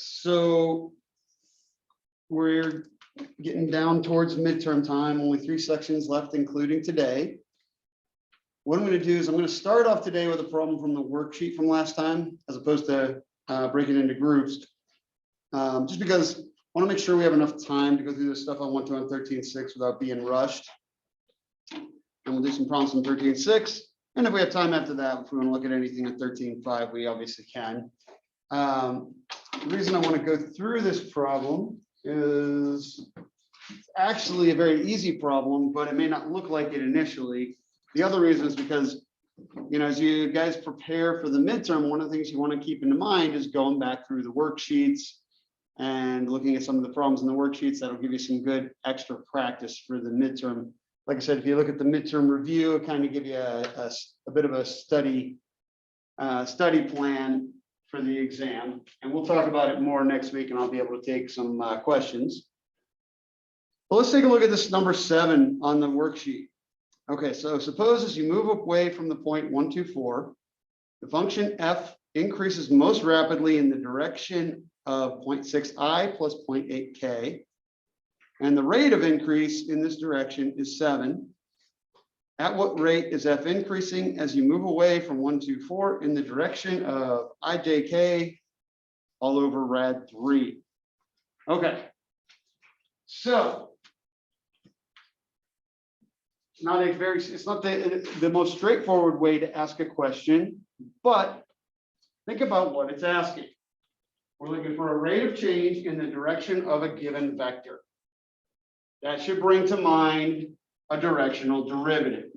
So we're getting down towards midterm time, only 3 sections left, including today. What I'm going to do is I'm going to start off today with a problem from the worksheet from last time, as opposed to breaking into groups, just because I want to make sure we have enough time to go through this stuff I want to on 13.6 without being rushed. And we'll do some problems from 13.6. And if we have time after that, if we want to look at anything at 13.5, we obviously can. The reason I want to go through this problem is it's actually a very easy problem, but it may not look like it initially. The other reason is because, as you guys prepare for the midterm, one of the things you want to keep in mind is going back through the worksheets and looking at some of the problems in the worksheets. That'll give you some good extra practice for the midterm. Like I said, if you look at the midterm review, it kind of give you a bit of a study plan for the exam. And we'll talk about it more next week, and I'll be able to take some questions. Well, let's take a look at this number 7 on the worksheet. Okay, so suppose as you move away from the point 1, 2, 4, the function f increases most rapidly in the direction of 0.6i plus 0.8k, and the rate of increase in this direction is 7. At what rate is f increasing as you move away from 1, 2, 4 in the direction of ijk all over rad 3? Okay, so it's not the most straightforward way to ask a question, but think about what it's asking. We're looking for a rate of change in the direction of a given vector. That should bring to mind a directional derivative.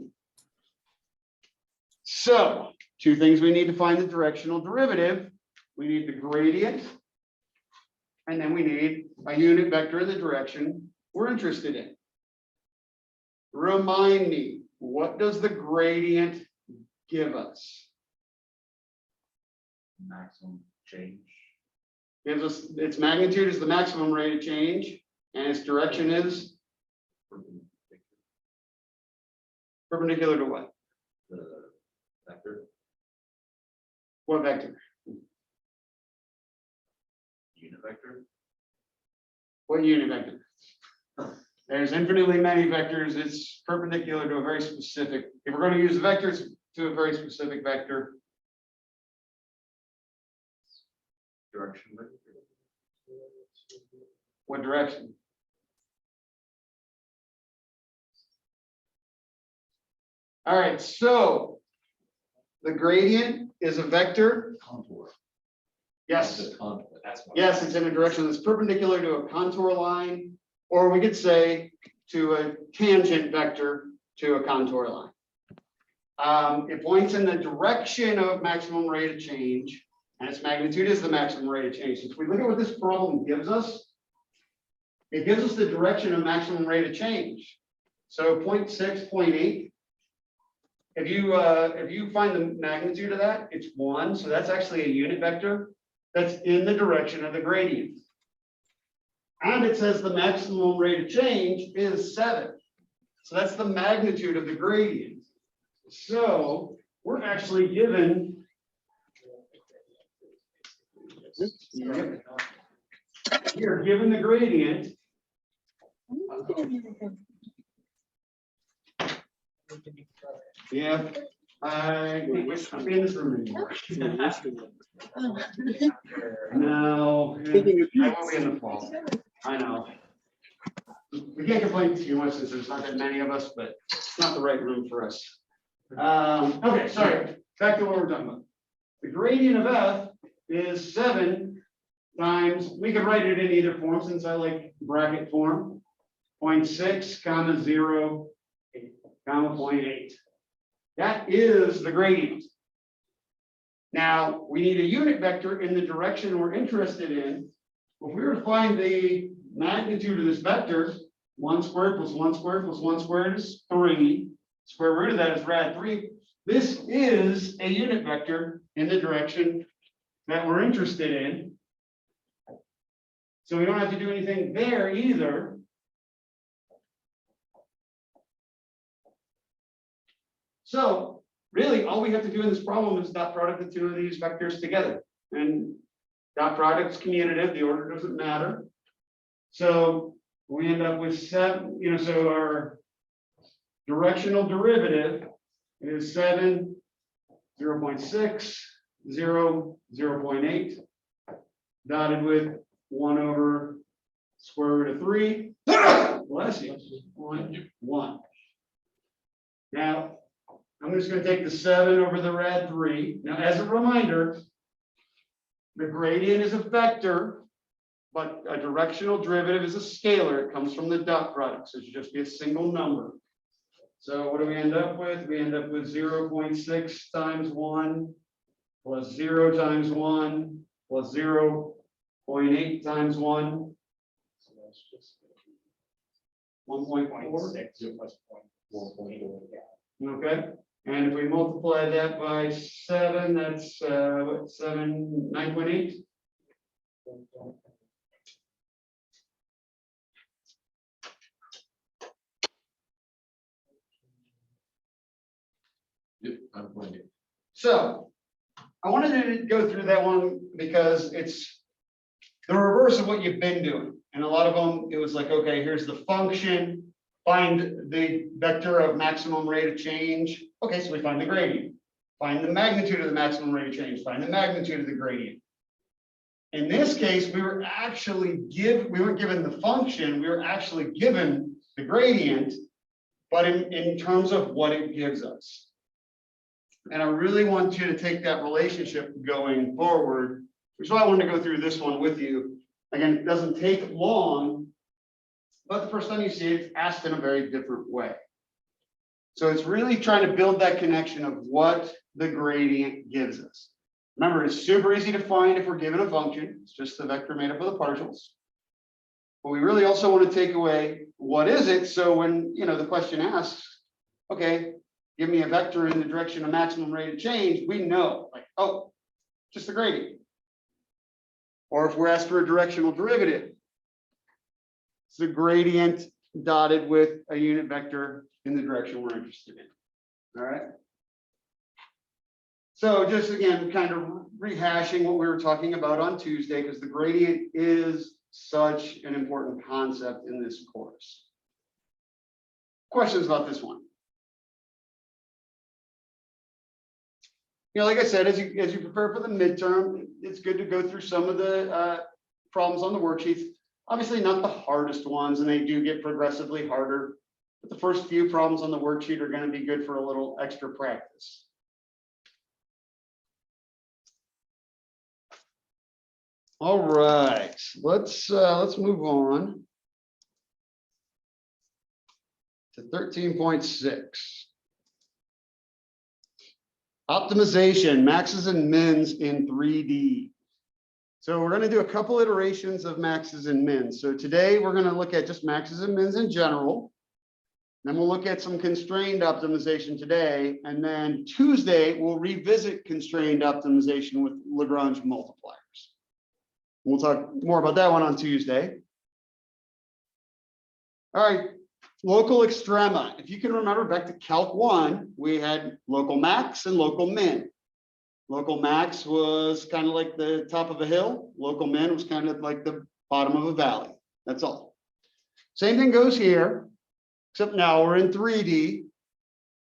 So, 2 things we need to find the directional derivative. We need the gradient, and then we need a unit vector in the direction we're interested in. Remind me, what does the gradient give us? Maximum change. Gives us its magnitude is the maximum rate of change, and its direction is perpendicular to what? The vector. What vector? Unit vector. What unit vector? There's infinitely many vectors. It's perpendicular to a very specific. If we're going to use vectors to a very specific vector. Direction vector. What direction? All right, so the gradient is a vector. Contour. Yes. It's a contour. That's what Yes, it's in a direction that's perpendicular to a contour line, or we could say to a tangent vector to a contour line. It points in the direction of maximum rate of change, and its magnitude is the maximum rate of change. If we look at what this problem gives us, it gives us the direction of maximum rate of change. So 0.6, 0.8. If you find the magnitude of that, it's 1. So that's actually a unit vector that's in the direction of the gradient. And it says the maximum rate of change is 7. So that's the magnitude of the gradient. So we're actually given. You're given the gradient. Yeah, I wish I'd be in this room anymore. No, I won't be in the fall. I know. We can't complain too much since there's not that many of us, but it's not the right room for us. Okay, sorry. Back to what we're talking about. The gradient of f is 7 times, we can write it in either form since I like bracket form, 0.6, comma 0, comma 0.8. That is the gradient. Now, we need a unit vector in the direction we're interested in. If we were to find the magnitude of this vector, 1 squared plus 1 squared plus 1 squared is 3. Square root of that is rad 3. This is a unit vector in the direction that we're interested in. So we don't have to do anything there either. So really, all we have to do in this problem is dot product the 2 of these vectors together. And Dot product's commutative, the order doesn't matter. So we end up with 7, so our directional derivative is 7, 0.6, 0, 0.8, dotted with 1 over square root of 3. Bless you. 1. Now, I'm just going to take the 7 over the red 3. Now, as a reminder, the gradient is a vector, but a directional derivative is a scalar. It comes from the dot product, so it should just be a single number. So what do we end up with? We end up with 0.6 times 1 plus 0 times 1 plus 0.8 times 1. So that's just 1.4. 0.6 plus 0.4. Okay, and if we multiply that by 7, that's what, 9.8. Yep, I'm pointing. So I wanted to go through that one because it's the reverse of what you've been doing. And a lot of them, it was like, okay, here's the function, find the vector of maximum rate of change. Okay, so we find the gradient. Find the magnitude of the maximum rate of change. Find the magnitude of the gradient. In this case, we weren't given the function, we were actually given the gradient, but in terms of what it gives us. And I really want you to take that relationship going forward, which is why I wanted to go through this one with you. Again, it doesn't take long, but the first time you see it, it's asked in a very different way. So it's really trying to build that connection of what the gradient gives us. Remember, it's super easy to find if we're given a function. It's just the vector made up of the partials. But we really also want to take away what is it. So when the question asks, okay, give me a vector in the direction of maximum rate of change, we know, like, oh, just the gradient. Or if we're asked for a directional derivative, it's the gradient dotted with a unit vector in the direction we're interested in. All right. So just again, kind of rehashing what we were talking about on Tuesday, because the gradient is such an important concept in this course. Questions about this one? Like I said, as you prepare for the midterm, it's good to go through some of the problems on the worksheets. Obviously not the hardest ones, and they do get progressively harder. But the first few problems on the worksheet are going to be good for a little extra practice. All right, let's move on to 13.6. Optimization, maxes and mins in 3D. So we're going to do a couple iterations of maxes and mins. So today we're going to look at just maxes and mins in general. Then we'll look at some constrained optimization today. And then Tuesday, we'll revisit constrained optimization with Lagrange multipliers. We'll talk more about that one on Tuesday. All right, local extrema. If you can remember back to Calc 1, we had local max and local min. Local max was kind of like the top of a hill. Local min was kind of like the bottom of a valley. That's all. Same thing goes here, except now we're in 3D.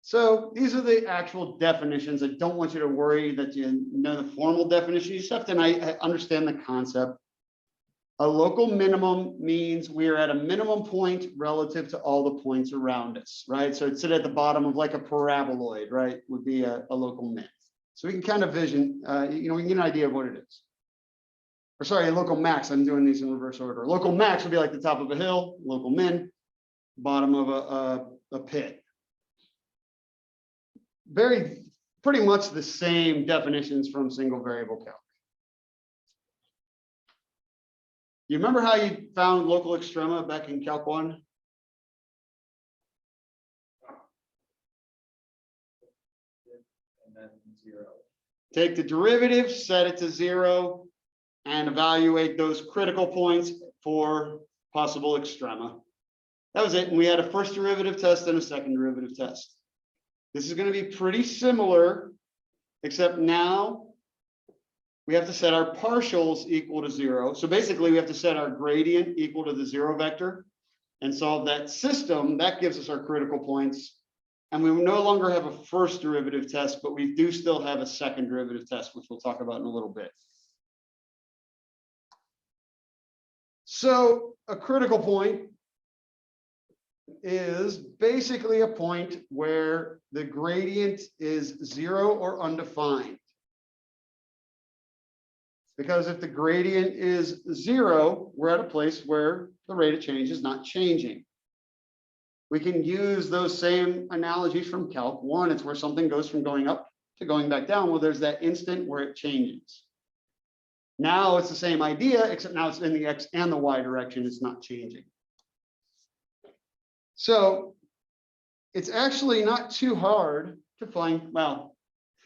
So these are the actual definitions. I don't want you to worry that you know the formal definition. You just have to understand the concept. A local minimum means we are at a minimum point relative to all the points around us, right? So it's at the bottom of like a paraboloid, right? Would be a local min. So we can kind of vision, we can get an idea of what it is. Or sorry, a local max. I'm doing these in reverse order. Local max would be like the top of a hill. Local min, bottom of a pit. Pretty much the same definitions from single variable calc. You remember how you found local extrema back in Calc 1? And then 0. Take the derivative, set it to 0, and evaluate those critical points for possible extrema. That was it. And we had a first derivative test and a second derivative test. This is going to be pretty similar, except now we have to set our partials equal to 0. So basically, we have to set our gradient equal to the 0 vector and solve that system. That gives us our critical points. And we no longer have a first derivative test, but we do still have a second derivative test, which we'll talk about in a little bit. So a critical point is basically a point where the gradient is 0 or undefined. Because if the gradient is 0, we're at a place where the rate of change is not changing. We can use those same analogies from Calc 1. It's where something goes from going up to going back down. Well, there's that instant where it changes. Now it's the same idea, except now it's in the X and the Y direction. It's not changing. So it's actually not too hard to find, well,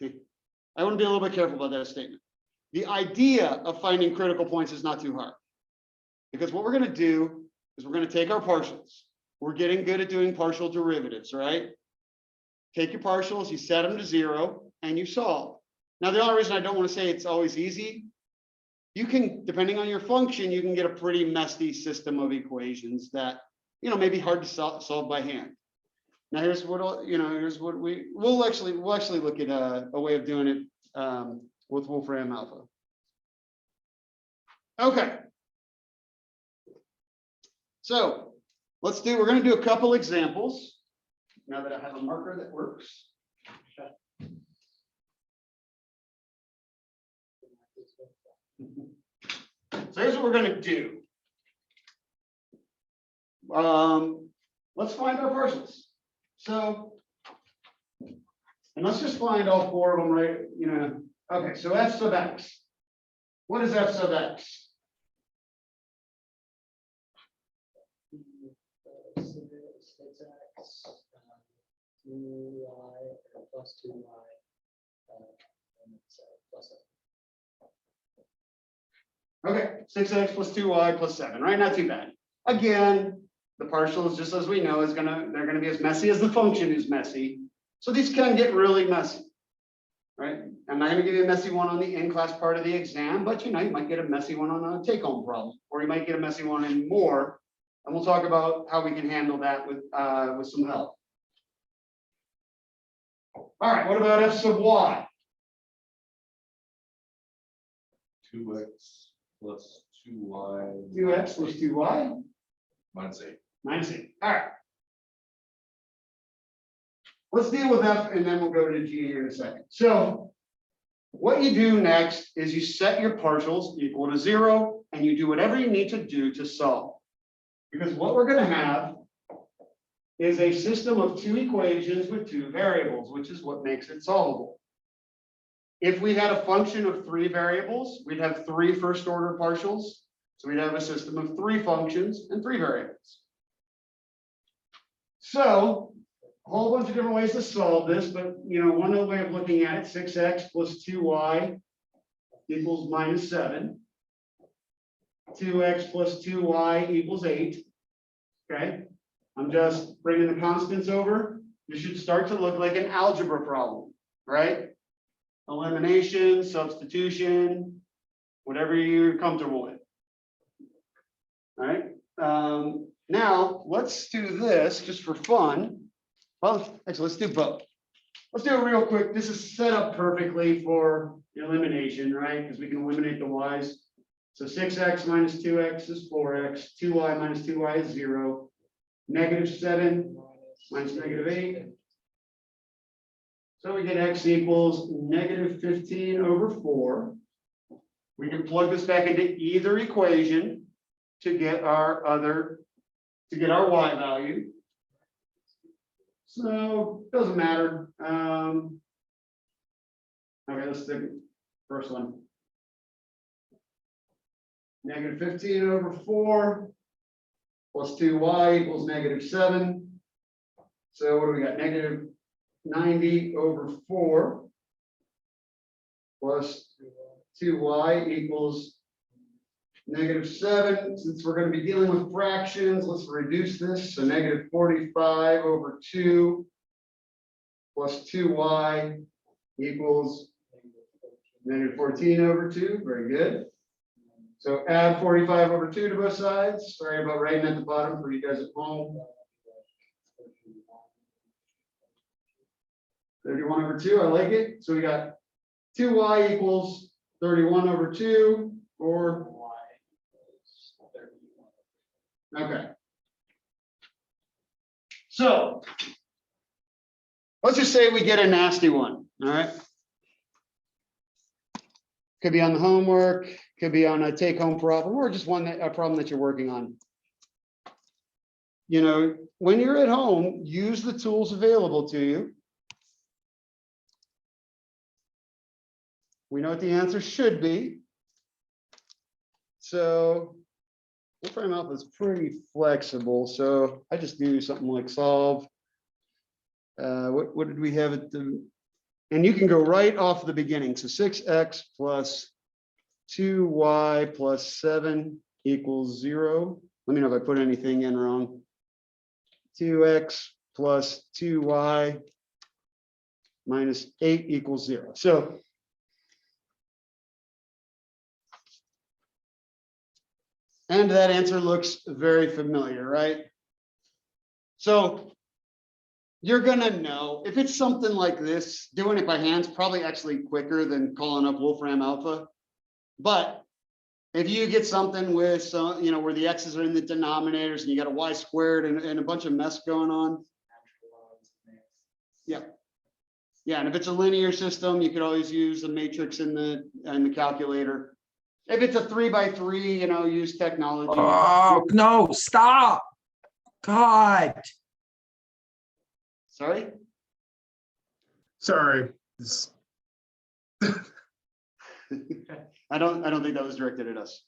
I want to be a little bit careful about that statement. The idea of finding critical points is not too hard. Because what we're going to do is we're going to take our partials. We're getting good at doing partial derivatives, right? Take your partials, you set them to 0, and you solve. Now, the only reason I don't want to say it's always easy, you can, depending on your function, you can get a pretty messy system of equations that, may be hard to solve by hand. Now, here's what, here's what we'll actually look at a way of doing it with Wolfram alpha. Okay. So we're going to do a couple examples now that I have a marker that works. So here's what we're going to do. Let's find our partials. So, and let's just find all 4 of them, right? Okay, so f sub x. What is f sub x? Plus 2y and it's plus 7. Okay, 6x plus 2y plus 7, right? Not too bad. Again, the partials, just as we know, they're gonna be as messy as the function is messy. So these can get really messy, right? I'm not gonna give you a messy one on the in-class part of the exam, but you might get a messy one on a take-home problem, or you might get a messy one in more, and we'll talk about how we can handle that with some help. All right, what about f sub y? 2x plus 2y. 2x plus 2y. Minus 8. Minus 8. All right. Let's deal with f, and then we'll go to g here in a second. So what you do next is you set your partials equal to 0, and you do whatever you need to do to solve. Because what we're going to have is a system of 2 equations with 2 variables, which is what makes it solvable. If we had a function of 3 variables, we'd have 3 first-order partials. So we'd have a system of 3 functions and 3 variables. So a whole bunch of different ways to solve this, but one other way of looking at it, 6x plus 2y equals minus 7. 2x plus 2y equals 8. Okay. I'm just bringing the constants over. This should start to look like an algebra problem, right? Elimination, substitution, whatever you're comfortable with. All right. Now let's do this just for fun. Well, actually, let's do both. Let's do it real quick. This is set up perfectly for elimination, right? Because we can eliminate the y's. So 6x minus 2x is 4x. 2y minus 2y is 0. -7 minus -8. So we get x equals -15 over 4. We can plug this back into either equation to get our y value. So it doesn't matter. Okay, let's take the first one. -15 over 4 plus 2y equals -7. So what do we got? -90 over 4 plus 2y equals -7. Since we're going to be dealing with fractions, let's reduce this. So -45 over 2 plus 2y equals Negative 14 over 2, very good. So add 45 over 2 to both sides. Sorry about writing at the bottom for you guys at home. 31 over 2, I like it. So we got 2y equals 31 over 2, or okay. So let's just say we get a nasty one, all right? Could be on the homework, could be on a take-home problem, or just a problem that you're working on. You know, when you're at home, use the tools available to you. We know what the answer should be. So Wolfram alpha is pretty flexible. So I just do something like solve. What did we have at the, and you can go right off the beginning. So 6x plus 2y plus 7 equals 0. Let me know if I put anything in wrong. 2x plus 2y minus 8 equals 0. So and that answer looks very familiar, right? So you're gonna know if it's something like this, doing it by hand is probably actually quicker than calling up Wolfram alpha. But if you get something with some, you know, where the x's are in the denominators and you got a y squared and a bunch of mess going on. Yeah. Yeah, and if it's a linear system, you could always use the matrix in the calculator. If it's a 3 by 3, you know, use technology. Oh, no, stop. God. Sorry? Sorry. I don't think that was directed at us.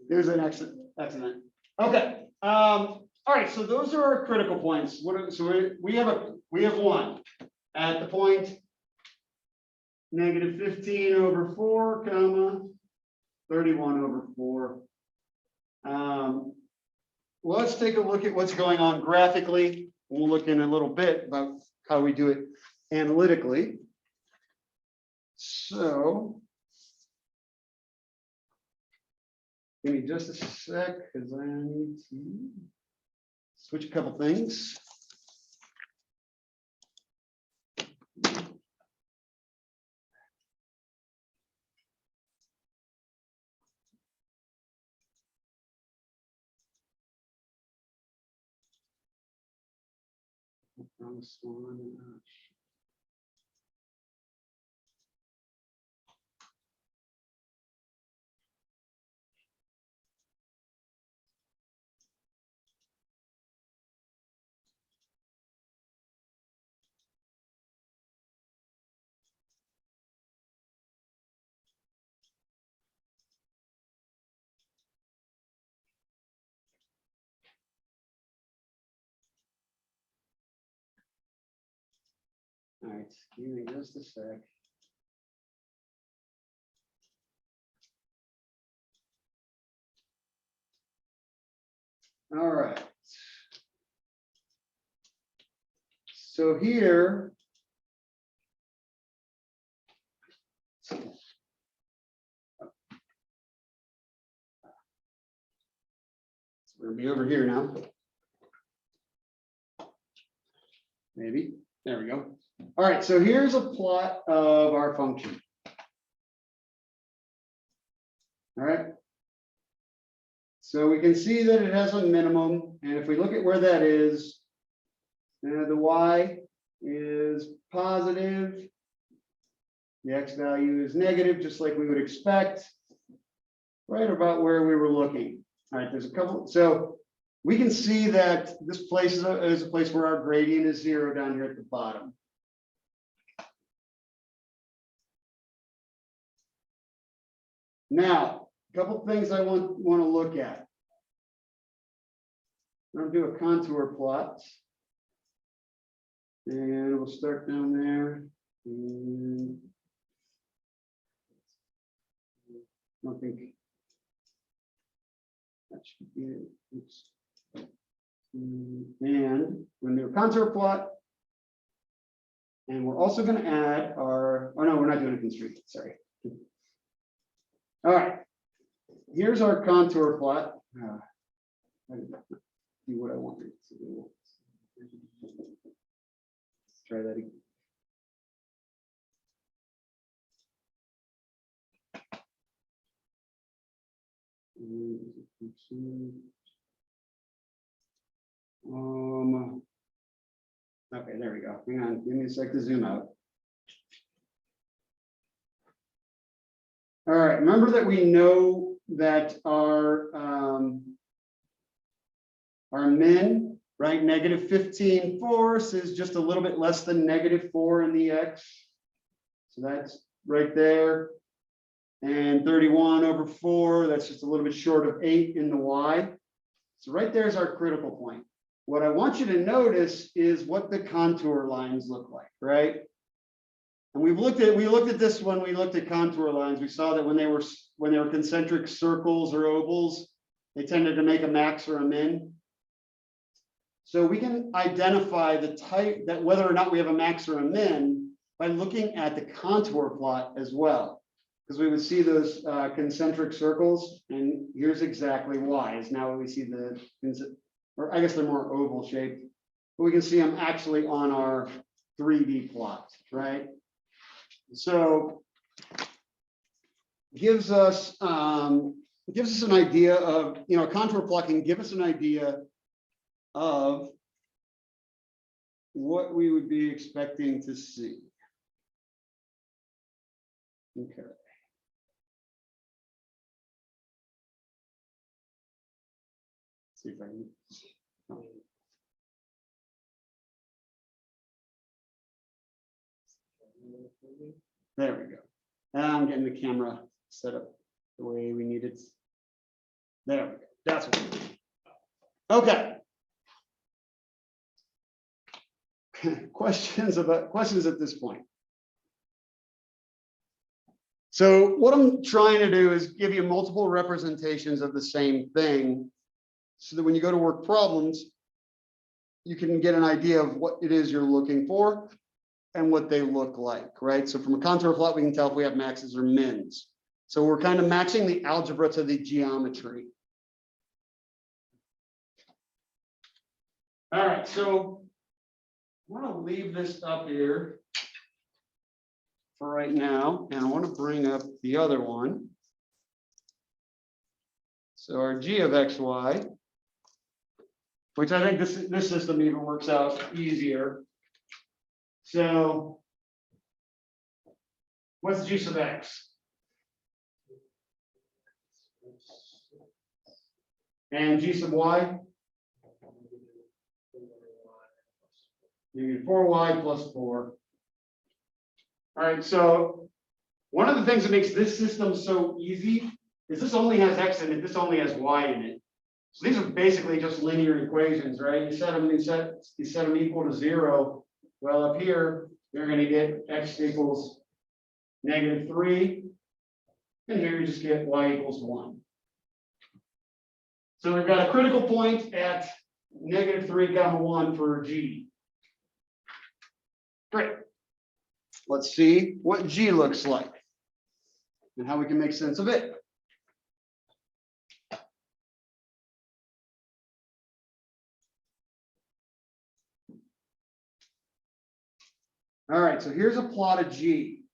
There's an accident. Okay. All right. So those are our critical points. So we have one at the point negative 15 over 4, comma 31 over 4. Let's take a look at what's going on graphically. We'll look in a little bit about how we do it analytically. So give me just a sec because I need to switch a couple things. All right, give me just a sec. All right. So here, we'll be over here now. Maybe. There we go. All right, so here's a plot of our function. All right. So we can see that it has a minimum, and if we look at where that is, the y is positive, the x value is negative, just like we would expect, right about where we were looking. All right, there's a couple, so we can see that this place is a place where our gradient is 0 down here at the bottom. Now, a couple things I want to look at. I'm going to do a contour plot. And we'll start down there. And I don't think that should be it. Oops. And we're going to do a contour plot. And we're also going to add our, oh no, we're not doing a constraint, sorry. All right, here's our contour plot. I did not do what I wanted to do. Let's try that again. Okay, there we go. Hang on, give me a sec to zoom out. All right, remember that we know that our min, right, -15 force is just a little bit less than -4 in the x. So that's right there. And 31/4, that's just a little bit short of 8 in the y. So right there's our critical point. What I want you to notice is what the contour lines look like, right? And we looked at this when we looked at contour lines. We saw that when they were concentric circles or ovals, they tended to make a max or a min. So we can identify the type, that whether or not we have a max or a min, by looking at the contour plot as well. Because we would see those concentric circles, and here's exactly why. Is now we see the, or I guess they're more oval shaped, but we can see them actually on our 3D plot, right? So gives us an idea of, a contour plot can give us an idea of what we would be expecting to see. Okay. See if I can. There we go. Now I'm getting the camera set up the way we need it. There we go. That's what we need. Okay. Questions at this point. So what I'm trying to do is give you multiple representations of the same thing, so that when you go to work problems, you can get an idea of what it is you're looking for and what they look like, right? So from a contour plot, we can tell if we have maxes or mins. So we're kind of matching the algebra to the geometry. All right, so I want to leave this up here for right now, and I want to bring up the other one. So our g of xy, which I think this system even works out easier. So what's g sub x? And g sub y? -4y plus 4. All right, so one of the things that makes this system so easy is this only has x in it, this only has y in it. So these are basically just linear equations, right? You set them equal to 0. Well, up here, you're going to get x equals -3. And here you just get y equals 1. So we've got a critical point at -3, 1 for g. Great. Let's see what g looks like and how we can make sense of it. All right, so here's a plot of g.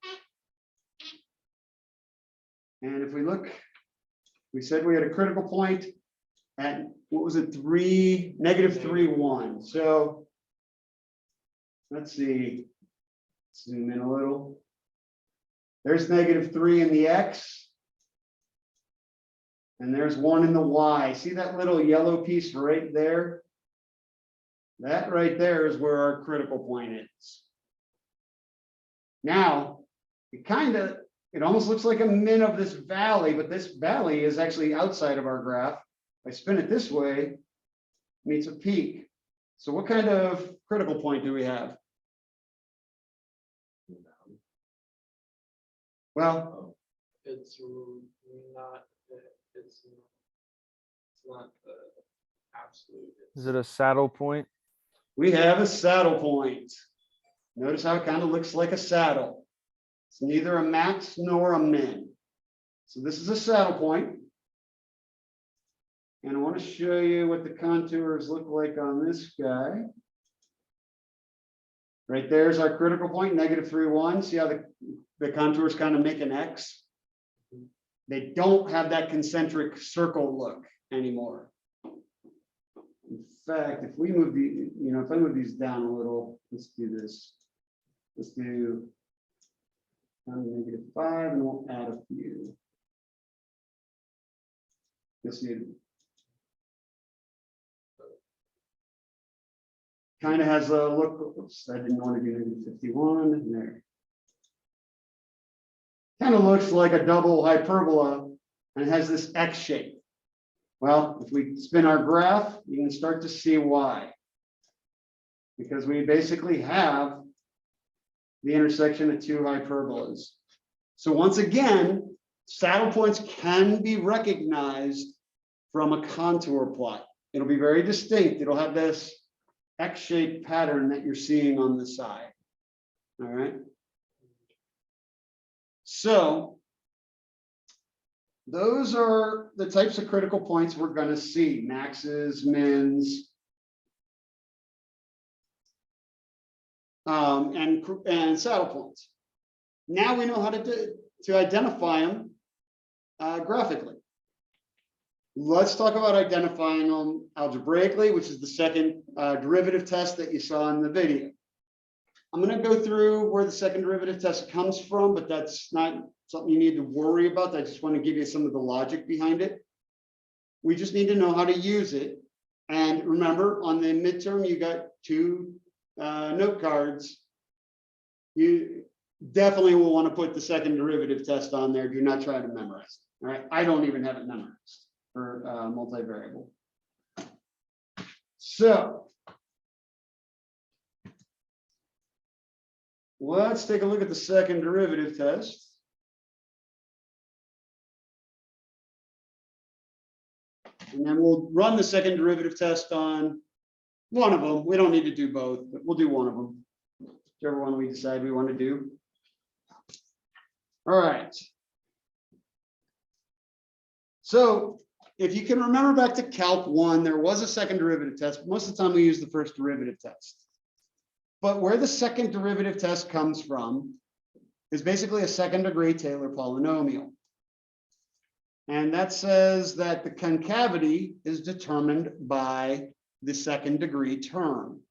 And if we look, we said we had a critical point at, what was it, -3, 1. So let's see, zoom in a little. There's -3 in the x. And there's 1 in the y. See that little yellow piece right there? That right there is where our critical point is. Now, it almost looks like a min of this valley, but this valley is actually outside of our graph. If I spin it this way, it meets a peak. So what kind of critical point do we have? Well, It's not the absolute. Is it a saddle point? we have a saddle point. Notice how it kind of looks like a saddle. It's neither a max nor a min. So this is a saddle point. And I want to show you what the contours look like on this guy. Right there's our critical point, -3, 1. See how the contours kind of make an X? They don't have that concentric circle look anymore. In fact, if we move if I move these down a little, let's do this. Let's do -5 and we'll add a few. You'll see it kind of has a look. Oops, I didn't want to do -51 there. Kind of looks like a double hyperbola and it has this X shape. Well, if we spin our graph, you can start to see why. Because we basically have the intersection of two hyperbolas. So once again, saddle points can be recognized from a contour plot. It'll be very distinct. It'll have this X-shaped pattern that you're seeing on the side. All right. So those are the types of critical points we're going to see: maxes, mins, and saddle points. Now we know how to identify them graphically. Let's talk about identifying them algebraically, which is the second derivative test that you saw in the video. I'm going to go through where the second derivative test comes from, but that's not something you need to worry about. I just want to give you some of the logic behind it. We just need to know how to use it. And remember, on the midterm, you got 2 note cards. You definitely will want to put the second derivative test on there. Do not try to memorize it. All right. I don't even have it memorized for multivariable. So let's take a look at the second derivative test. And then we'll run the second derivative test on one of them. We don't need to do both, but we'll do one of them, whichever one we decide we want to do. All right. So if you can remember back to Calc 1, there was a second derivative test. Most of the time we use the first derivative test. But where the second derivative test comes from is basically a second-degree Taylor polynomial. And that says that the concavity is determined by the second-degree term.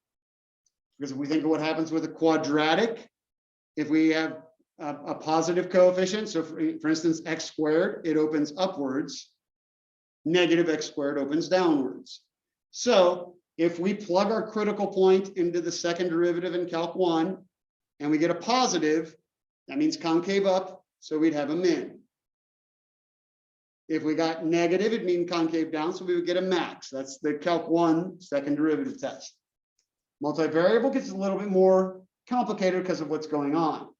Because if we think of what happens with a quadratic, if we have a positive coefficient, so for instance, x squared, it opens upwards. Negative x squared opens downwards. So if we plug our critical point into the second derivative in Calc 1 and we get a positive, that means concave up, so we'd have a min. If we got negative, it means concave down, so we would get a max. That's the Calc 1 second derivative test. Multivariable gets a little bit more complicated because of what's going on.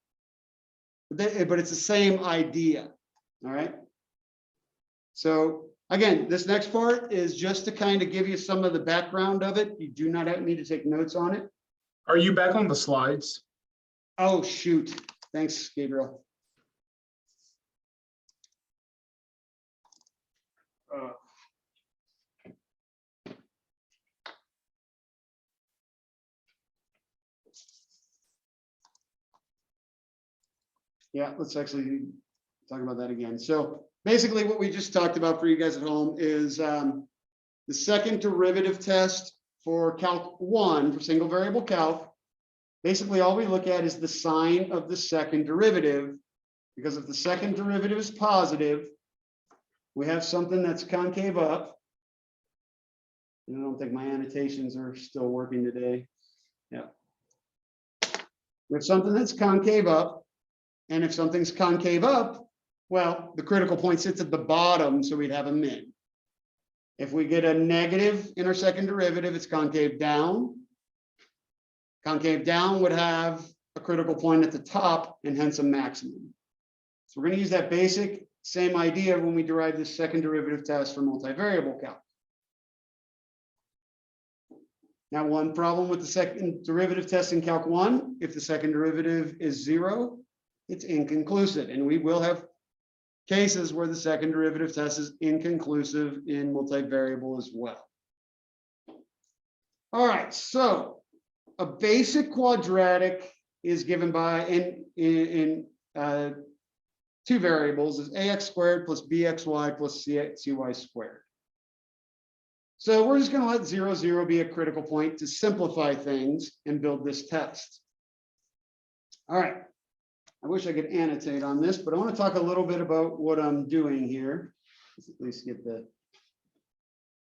But it's the same idea, all right? So again, this next part is just to kind of give you some of the background of it. You do not need to take notes on it. Are you back on the slides? Oh, shoot. Thanks, Gabriel. Yeah, let's actually talk about that again. So basically what we just talked about for you guys at home is the second derivative test for Calc 1, for single variable calc. Basically, all we look at is the sign of the second derivative, because if the second derivative is positive, we have something that's concave up. And I don't think my annotations are still working today. Yeah. We have something that's concave up. And if something's concave up, well, the critical point sits at the bottom, so we'd have a min. If we get a negative in our second derivative, it's concave down. Concave down would have a critical point at the top and hence a maximum. So we're going to use that basic same idea when we derive this second derivative test for multivariable calc. Now, one problem with the second derivative test in Calc 1, if the second derivative is 0, it's inconclusive, and we will have cases where the second derivative test is inconclusive in multivariable as well. All right, so a basic quadratic is given by in two variables is ax squared plus bxy plus cy squared. So we're just going to let 0, 0 be a critical point to simplify things and build this test. All right. I wish I could annotate on this, but I want to talk a little bit about what I'm doing here. Let's at least get the.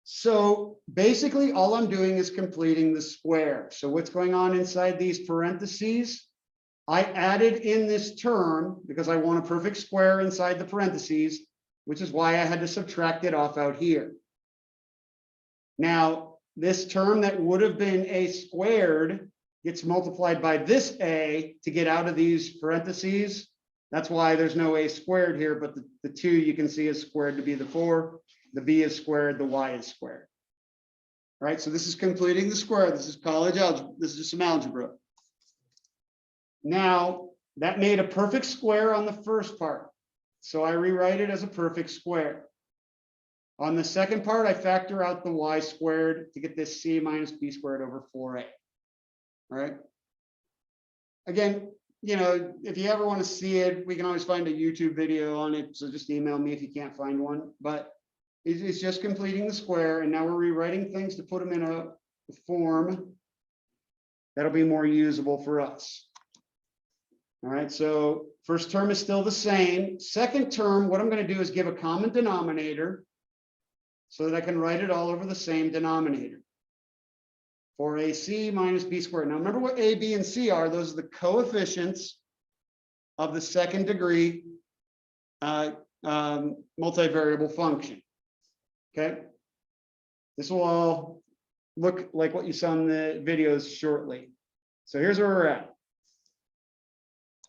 So basically, all I'm doing is completing the square. So what's going on inside these parentheses? I added in this term because I want a perfect square inside the parentheses, which is why I had to subtract it off out here. Now, this term that would have been a squared gets multiplied by this a to get out of these parentheses. That's why there's no a squared here, but the 2 you can see is squared to be the 4, the b is squared, the y is squared. All right, so this is completing the square. This is college algebra. This is just some algebra. Now, that made a perfect square on the first part. So I rewrite it as a perfect square. On the second part, I factor out the y squared to get this c minus b squared over 4a. All right. Again, you know, if you ever want to see it, we can always find a YouTube video on it. So just email me if you can't find one. But it's just completing the square. And now we're rewriting things to put them in a form that'll be more usable for us. All right. So first term is still the same. Second term, what I'm going to do is give a common denominator so that I can write it all over the same denominator. For ac minus b squared. Now remember what a, b, and c are. Those are the coefficients of the second degree multivariable function. Okay. This will all look like what you saw in the videos shortly. So here's where we're at.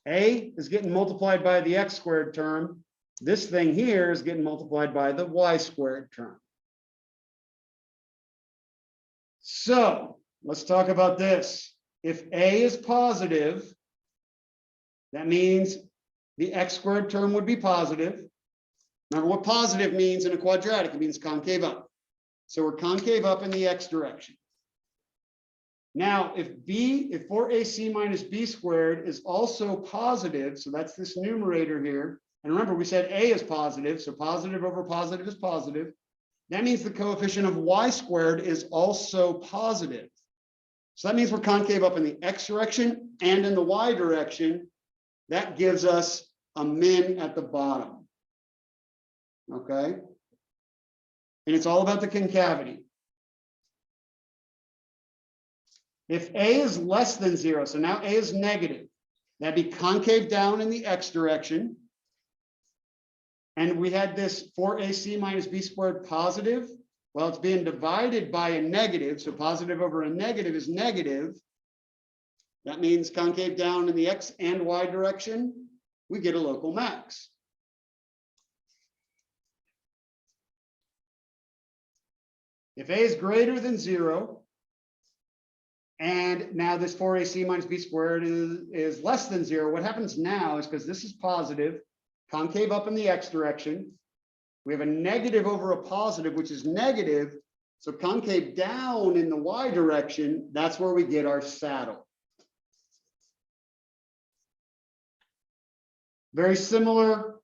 A is getting multiplied by the x squared term. This thing here is getting multiplied by the y squared term. So let's talk about this. If a is positive, that means the x squared term would be positive. Remember what positive means in a quadratic, it means concave up. So we're concave up in the x direction. Now, if 4ac minus b squared is also positive, so that's this numerator here. And remember, we said a is positive, so positive over positive is positive. That means the coefficient of y squared is also positive. So that means we're concave up in the x direction and in the y direction. That gives us a min at the bottom. Okay. And it's all about the concavity. If a is less than 0, so now a is negative, that'd be concave down in the x direction. And we had this 4ac minus b squared positive. Well, it's being divided by a negative. So positive over a negative is negative. That means concave down in the x and y direction. We get a local max. If a is greater than 0, and now this 4ac minus b squared is less than 0, what happens now is because this is positive, concave up in the x direction. We have a negative over a positive, which is negative. So concave down in the y direction, that's where we get our saddle. Very similar.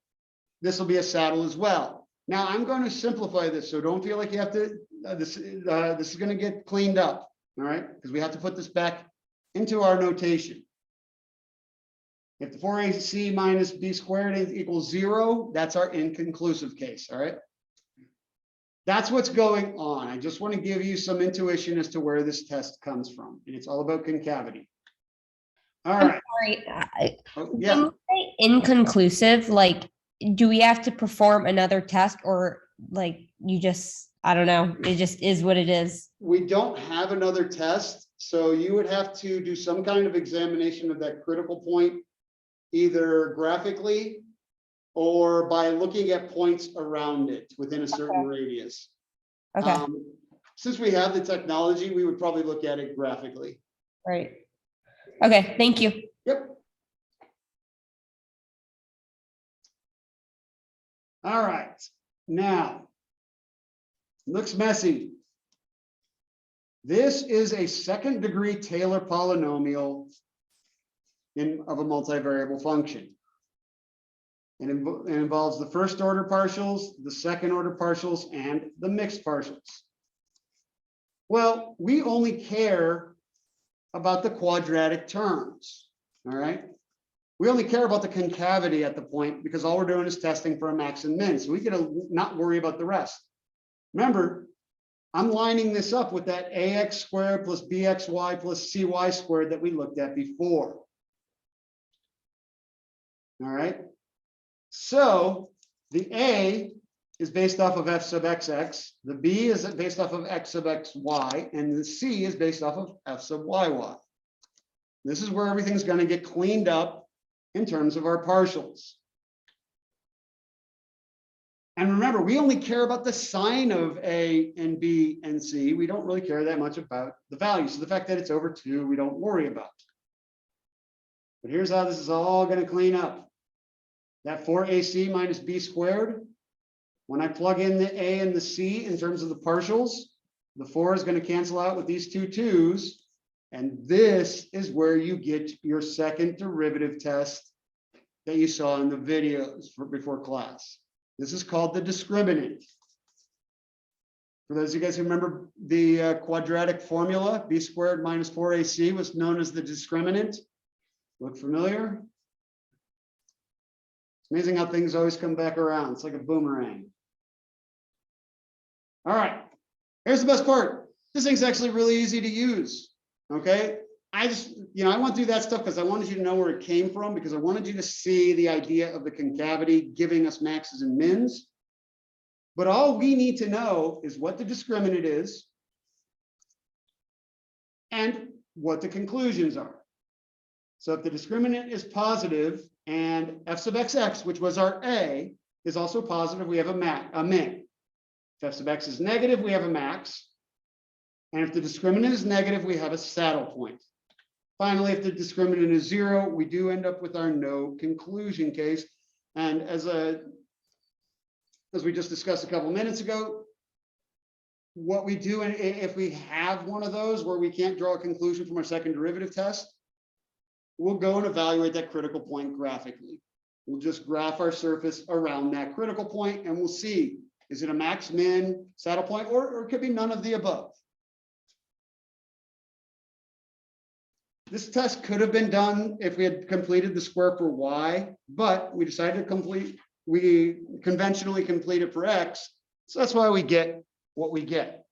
This will be a saddle as well. Now I'm going to simplify this, so don't feel like you have to, this is going to get cleaned up, all right? Because we have to put this back into our notation. If the 4ac minus b squared equals 0, that's our inconclusive case, all right? That's what's going on. I just want to give you some intuition as to where this test comes from. And it's all about concavity. All right. Sorry, Yeah. when you say inconclusive, like, do we have to perform another test, or like you just, I don't know, it just is what it is? We don't have another test, so you would have to do some kind of examination of that critical point, either graphically or by looking at points around it within a certain radius. Okay. since we have the technology, we would probably look at it graphically. Right. Okay, thank you. Yep. All right, now, looks messy. This is a second degree Taylor polynomial of a multivariable function. It involves the first order partials, the second order partials, and the mixed partials. Well, we only care about the quadratic terms, all right? We only care about the concavity at the point because all we're doing is testing for a max and min. So we can not worry about the rest. Remember, I'm lining this up with that ax squared plus bxy plus cy squared that we looked at before. All right. So the A is based off of f sub xx, the B is based off of x sub xy, and the C is based off of f sub yy. This is where everything's going to get cleaned up in terms of our partials. And remember, we only care about the sign of A and B and C. We don't really care that much about the value. So the fact that it's over 2, we don't worry about. But here's how this is all going to clean up. That 4ac minus b squared, when I plug in the A and the C in terms of the partials, the 4 is going to cancel out with these two 2's. And this is where you get your second derivative test that you saw in the videos before class. This is called the discriminant. For those of you guys who remember the quadratic formula, b squared minus 4ac was known as the discriminant. Look familiar? It's amazing how things always come back around. It's like a boomerang. All right, here's the best part. This thing's actually really easy to use. Okay, I just, I went through that stuff because I wanted you to know where it came from, because I wanted you to see the idea of the concavity giving us maxes and mins. But all we need to know is what the discriminant is and what the conclusions are. So if the discriminant is positive and f sub xx, which was our A, is also positive, we have a min. If f sub x is negative, we have a max. And if the discriminant is negative, we have a saddle point. Finally, if the discriminant is 0, we do end up with our no conclusion case. And as we just discussed a couple minutes ago, what we do if we have one of those where we can't draw a conclusion from our second derivative test, we'll go and evaluate that critical point graphically. We'll just graph our surface around that critical point and we'll see, is it a max, min, saddle point, or it could be none of the above. This test could have been done if we had completed the square for y, but we decided to we conventionally complete it for x. So that's why we get what we get.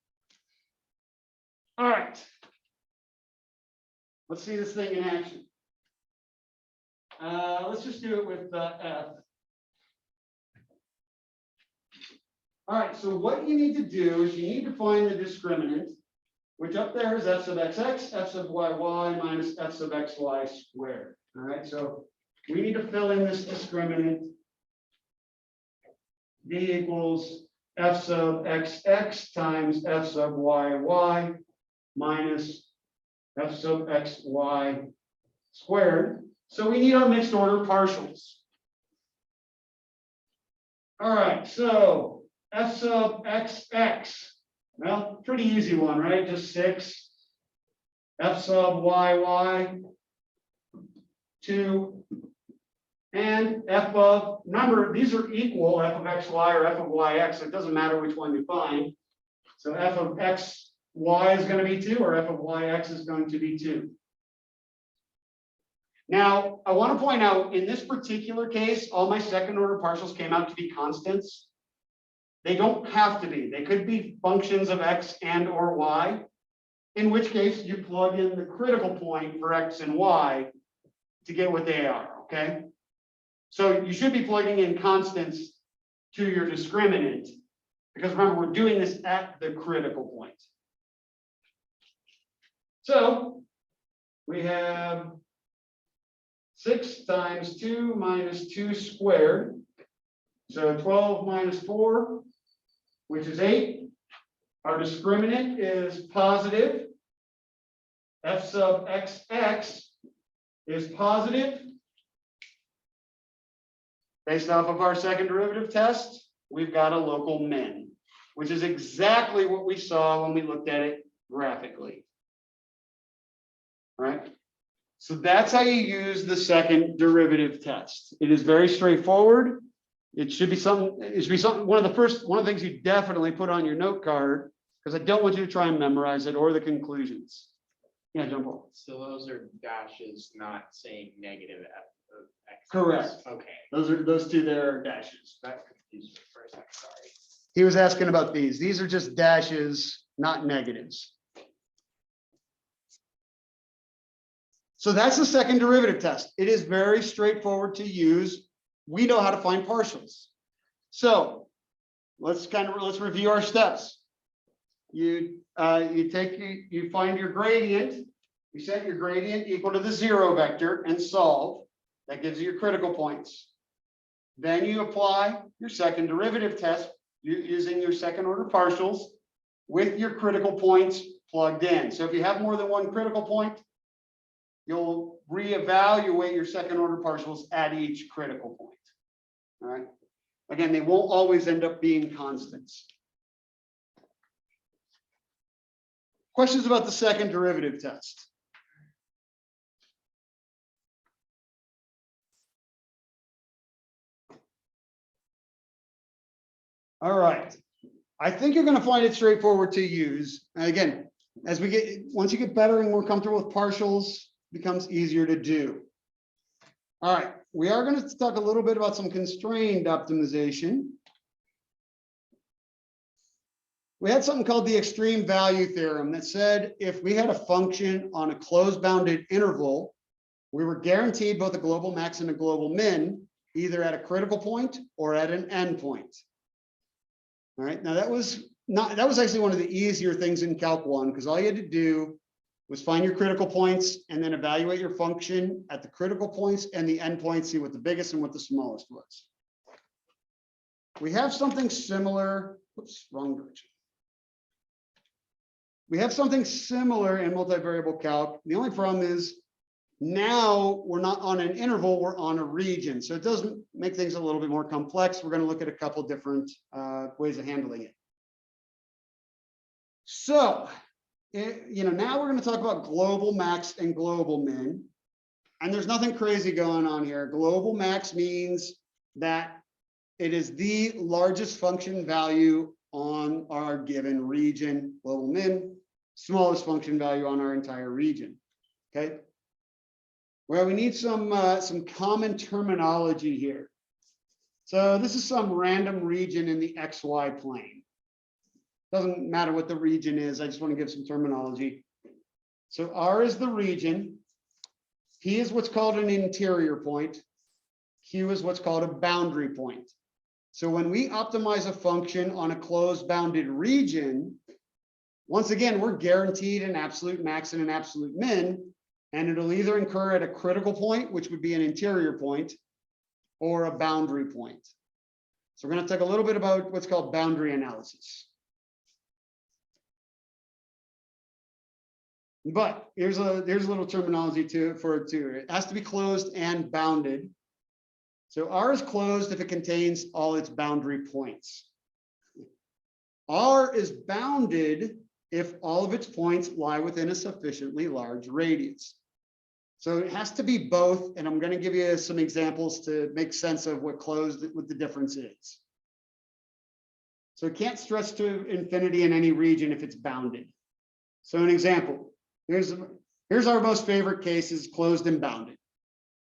All right. Let's see this thing in action. Let's just do it with f. All right, so what you need to do is you need to find the discriminant, which up there is f sub xx, f sub yy minus f sub xy squared. All right, so we need to fill in this discriminant. D equals f sub xx times f sub yy minus f sub xy squared. So we need our mixed order partials. All right, so f sub xx. Well, pretty easy one, right? Just 6. F sub yy, 2. And f of, remember, these are equal, f of xy or f of yx. It doesn't matter which one you find. So f of xy is going to be 2, or f of yx is going to be 2. Now, I want to point out, in this particular case, all my second order partials came out to be constants. They don't have to be. They could be functions of x and or y, in which case you plug in the critical point for x and y to get what they are, okay? So you should be plugging in constants to your discriminant, because remember, we're doing this at the critical point. So we have 6 times 2 minus 2 squared. So 12 minus 4, which is 8. Our discriminant is positive. F sub xx is positive. Based off of our second derivative test, we've got a local min, which is exactly what we saw when we looked at it graphically. All right. So that's how you use the second derivative test. It is very straightforward. It should be something, one of the things you definitely put on your note card, because I don't want you to try and memorize it or the conclusions. Yeah, John Paul. So those are dashes, not saying negative f of x. Correct. Okay, Those two there are dashes. that confused me for a second, sorry. He was asking about these. These are just dashes, not negatives. So that's the second derivative test. It is very straightforward to use. We know how to find partials. So let's review our steps. You find your gradient. You set your gradient equal to the zero vector and solve. That gives you your critical points. Then you apply your second derivative test using your second order partials with your critical points plugged in. So if you have more than one critical point, you'll reevaluate your second order partials at each critical point. All right. Again, they won't always end up being constants. Questions about the second derivative test? All right. I think you're going to find it straightforward to use. And again, once you get better and more comfortable with partials, it becomes easier to do. All right. We are going to talk a little bit about some constrained optimization. We had something called the extreme value theorem that said if we had a function on a closed bounded interval, we were guaranteed both a global max and a global min, either at a critical point or at an endpoint. All right, now that was actually one of the easier things in Calc 1, because all you had to do was find your critical points and then evaluate your function at the critical points and the endpoints, see what the biggest and what the smallest was. We have something similar, oops, wrong direction. We have something similar in multivariable calc. The only problem is now we're not on an interval, we're on a region. So it doesn't make things a little bit more complex. We're going to look at a couple different ways of handling it. So, now we're going to talk about global max and global min. And there's nothing crazy going on here. Global max means that it is the largest function value on our given region. Global min, smallest function value on our entire region. Okay. Well, we need some common terminology here. So this is some random region in the XY plane. Doesn't matter what the region is. I just want to give some terminology. So R is the region. P is what's called an interior point. Q is what's called a boundary point. So when we optimize a function on a closed bounded region, once again, we're guaranteed an absolute max and an absolute min, and it'll either incur at a critical point, which would be an interior point, or a boundary point. So we're going to talk a little bit about what's called boundary analysis. But here's a little terminology for it too. It has to be closed and bounded. So R is closed if it contains all its boundary points. R is bounded if all of its points lie within a sufficiently large radius. So it has to be both, and I'm going to give you some examples to make sense of what the difference is. So it can't stretch to infinity in any region if it's bounded. So an example, here's our most favorite case is closed and bounded.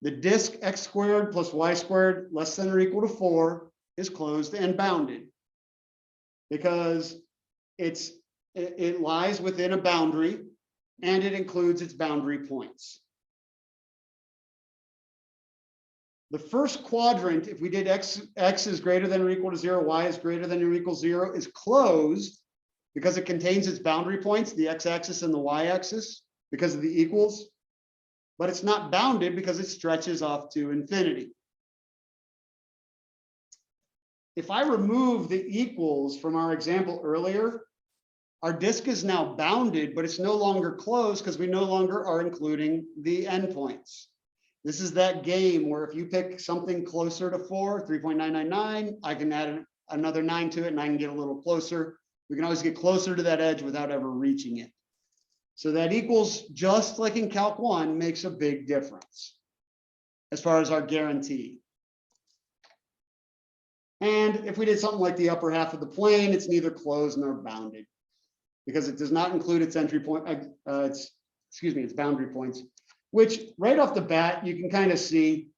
The disk x squared plus y squared less than or equal to 4 is closed and bounded because it lies within a boundary and it includes its boundary points. The first quadrant, if we did x is greater than or equal to 0, y is greater than or equal to 0, is closed because it contains its boundary points, the x-axis and the y-axis, because of the equals. But it's not bounded because it stretches off to infinity. If I remove the equals from our example earlier, Our disk is now bounded, but it's no longer closed because we no longer are including the endpoints. This is that game where if you pick something closer to 4, 3.999, I can add another 9 to it and I can get a little closer. We can always get closer to that edge without ever reaching it. So that equals, just like in Calc 1, makes a big difference as far as our guarantee. And if we did something like the upper half of the plane, it's neither closed nor bounded because it does not include its entry point, its boundary points, which right off the bat, you can kind of see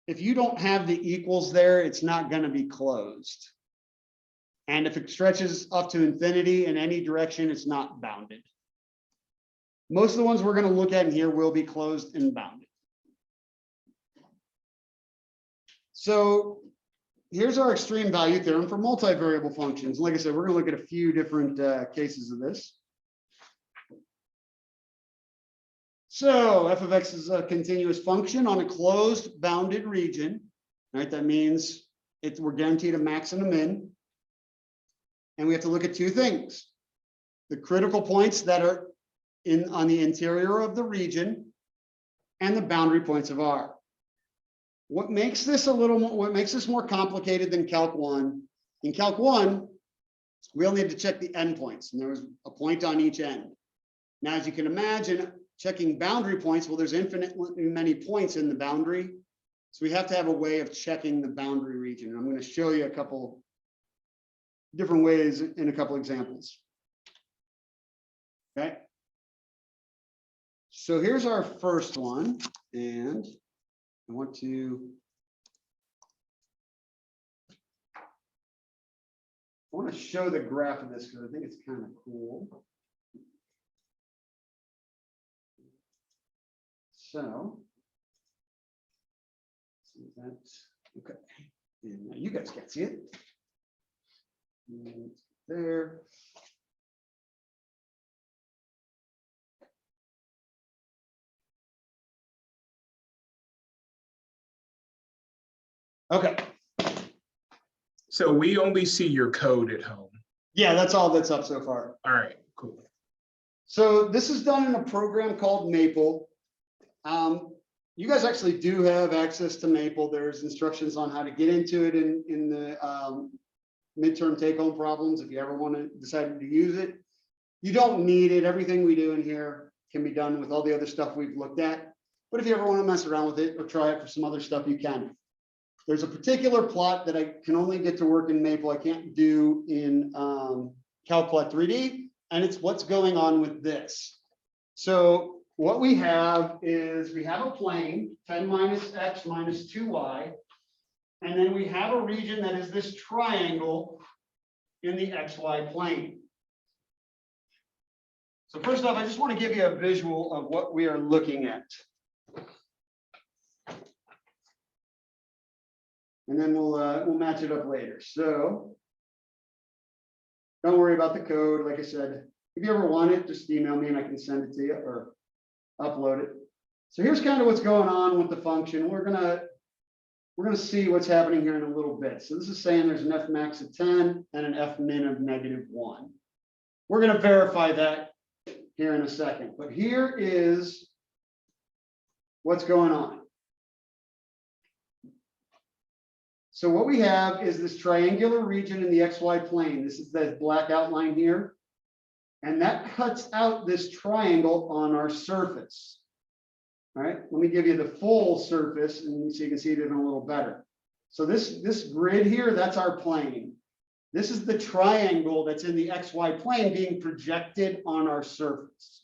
if you don't have the equals there, it's not going to be closed. And if it stretches up to infinity in any direction, it's not bounded. Most of the ones we're going to look at in here will be closed and bounded. So here's our extreme value theorem for multivariable functions. Like I said, we're going to look at a few different cases of this. So f of x is a continuous function on a closed bounded region. Right? That means we're guaranteed a max and a min. And we have to look at two things: the critical points that are on the interior of the region and the boundary points of R. What makes this more complicated than Calc 1? In Calc 1, we only had to check the endpoints, and there was a point on each end. Now, as you can imagine, checking boundary points, well, there's infinitely many points in the boundary. So we have to have a way of checking the boundary region. And I'm going to show you a couple different ways in a couple examples. Okay. So here's our first one, and I want to show the graph of this because I think it's kind of cool. So that's okay. And now you guys can't see it. And there. Okay. So we only see your code at home. Yeah, that's all that's up so far. All right, cool. So this is done in a program called Maple. You guys actually do have access to Maple. There's instructions on how to get into it in the midterm take-home problems if you ever want to decide to use it. You don't need it. Everything we do in here can be done with all the other stuff we've looked at. But if you ever want to mess around with it or try it for some other stuff, you can. There's a particular plot that I can only get to work in Maple. I can't do in Calplot 3D, and it's what's going on with this. So what we have is we have a plane, 10 minus x minus 2y, and then we have a region that is this triangle in the xy plane. So first off, I just want to give you a visual of what we are looking at. And then we'll match it up later. So don't worry about the code. Like I said, if you ever want it, just email me and I can send it to you or upload it. So here's kind of what's going on with the function. We're gonna see what's happening here in a little bit. So this is saying there's an f max of 10 and an f min of -1. We're gonna verify that here in a second. But here is what's going on. So what we have is this triangular region in the XY plane. This is the black outline here. And that cuts out this triangle on our surface. All right, let me give you the full surface and so you can see it even a little better. So this grid here, that's our plane. This is the triangle that's in the XY plane being projected on our surface.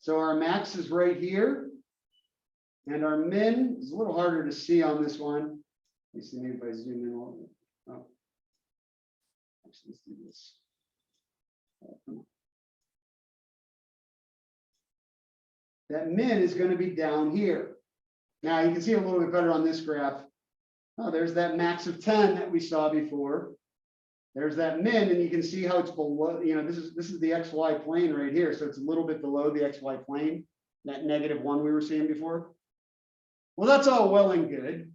So our max is right here. And our min is a little harder to see on this one. Let me see maybe if I zoom in a little bit. Oh. Actually, let's do this. That min is going to be down here. Now you can see a little bit better on this graph. Oh, there's that max of 10 that we saw before. There's that min, and you can see how it's below, this is the XY plane right here. So it's a little bit below the XY plane, that -1 we were seeing before. Well, that's all well and good.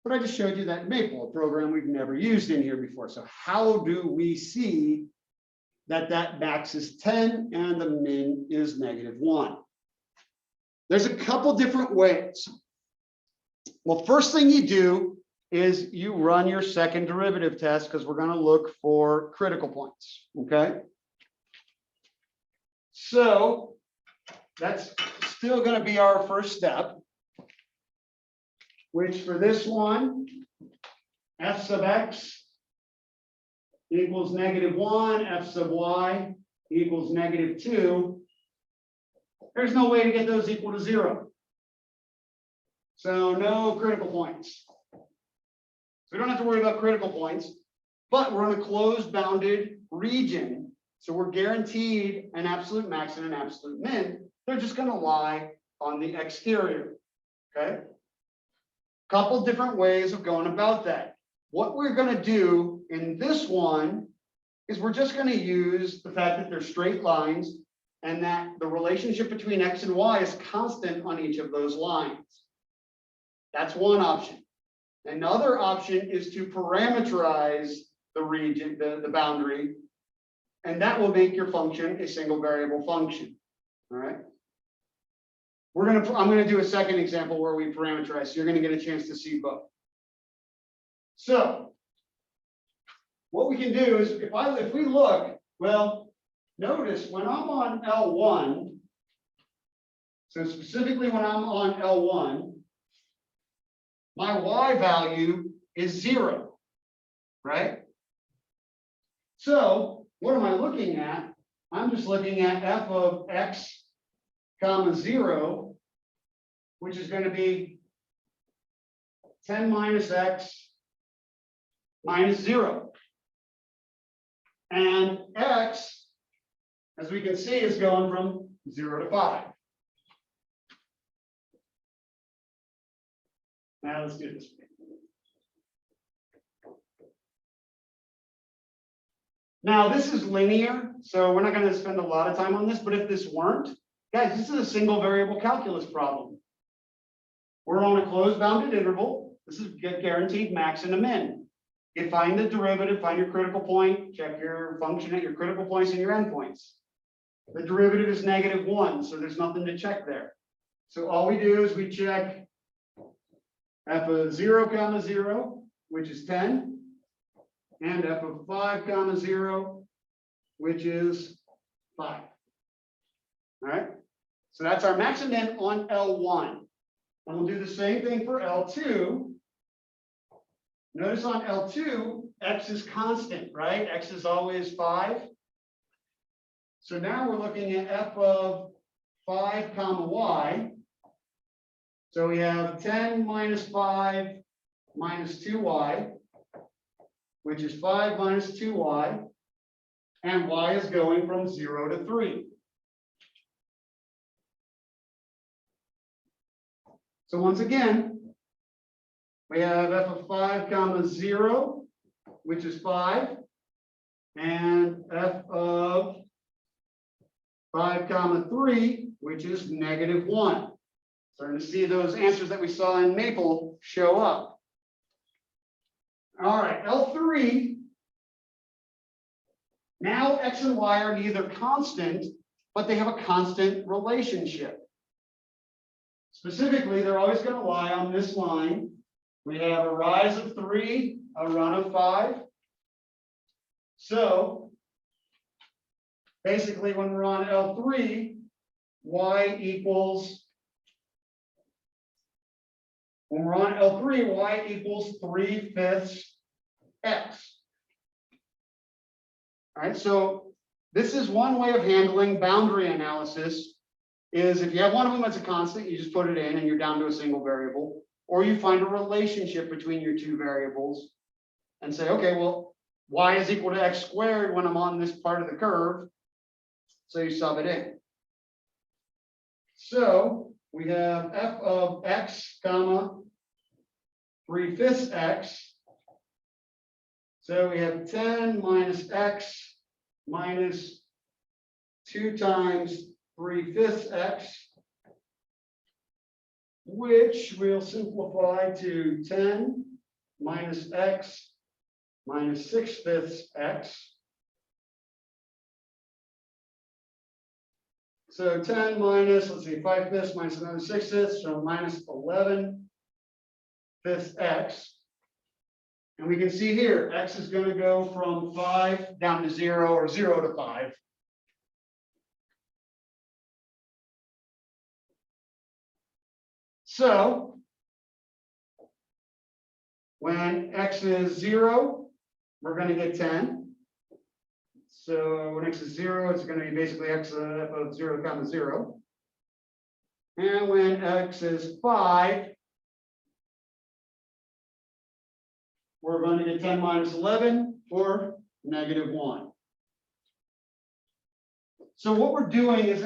But I just showed you that Maple, a program we've never used in here before. So how do we see that max is 10 and the min is -1. There's a couple different ways. Well, first thing you do is you run your second derivative test because we're going to look for critical points. Okay. So that's still going to be our first step, which for this one, f sub x equals -1, f sub y equals -2. There's no way to get those equal to 0. So no critical points. So we don't have to worry about critical points, but we're in a closed bounded region. So we're guaranteed an absolute max and an absolute min. They're just going to lie on the exterior. Okay. Couple different ways of going about that. What we're going to do in this one is we're just going to use the fact that they're straight lines and that the relationship between x and y is constant on each of those lines. That's one option. Another option is to parameterize the region, the boundary, and that will make your function a single variable function. All right. I'm going to do a second example where we parameterize. So you're going to get a chance to see both. So what we can do is if we look, well, notice when I'm on L1, so specifically when I'm on L1, my y value is 0, right? So what am I looking at? I'm just looking at f of x comma 0, which is going to be 10 minus x minus 0. And x, as we can see, is going from 0 to 5. Now let's do this. Now this is linear, so we're not going to spend a lot of time on this, but if this weren't, guys, this is a single variable calculus problem. We're on a closed bounded interval. This is guaranteed max and a min. You find the derivative, find your critical point, check your function at your critical points and your endpoints. The derivative is -1, so there's nothing to check there. So all we do is we check f of 0 comma 0, which is 10, and f of 5 comma 0, which is 5. All right. So that's our max and min on L1. And we'll do the same thing for L2. Notice on L2, x is constant, right? X is always 5. So now we're looking at f of 5 comma y. So we have 10 minus 5 minus 2y, which is 5 minus 2y, and y is going from 0 to 3. So once again, we have f of 5 comma 0, which is 5, and f of 5 comma 3, which is -1. Starting to see those answers that we saw in Maple show up. All right, L3. Now x and y are neither constant, but they have a constant relationship. Specifically, they're always going to lie on this line. We have a rise of 3, a run of 5. So basically, when we're on L3, y equals, when we're on L3, y equals 3/5 x. All right, so this is one way of handling boundary analysis. Is if you have one of them that's a constant, you just put it in and you're down to a single variable, or you find a relationship between your two variables and say, okay, well, y is equal to x squared when I'm on this part of the curve. So you sub it in. So we have f of x comma 3/5 x. So we have 10 minus x minus 2 times 3/5 x, which we'll simplify to 10 minus x minus 6/5 x. So 10 minus, let's see, 5/5 minus another 6/5, so minus 11 fifths x. And we can see here, x is going to go from 5 down to 0 or 0 to 5. So when x is 0, we're going to get 10. So when x is 0, it's going to be basically x of 0 comma 0. And when x is 5, we're going to get 10 minus 11 or -1. So what we're doing is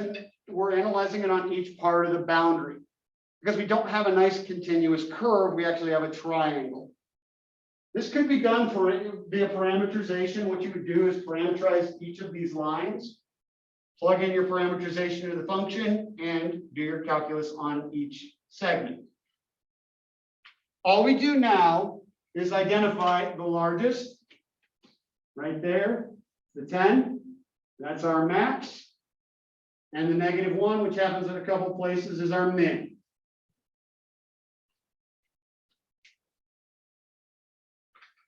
we're analyzing it on each part of the boundary. Because we don't have a nice continuous curve, we actually have a triangle. This could be done via parameterization. What you would do is parameterize each of these lines, plug in your parameterization to the function, and do your calculus on each segment. All we do now is identify the largest, right there, the 10, that's our max, and the -1, which happens in a couple places, is our min.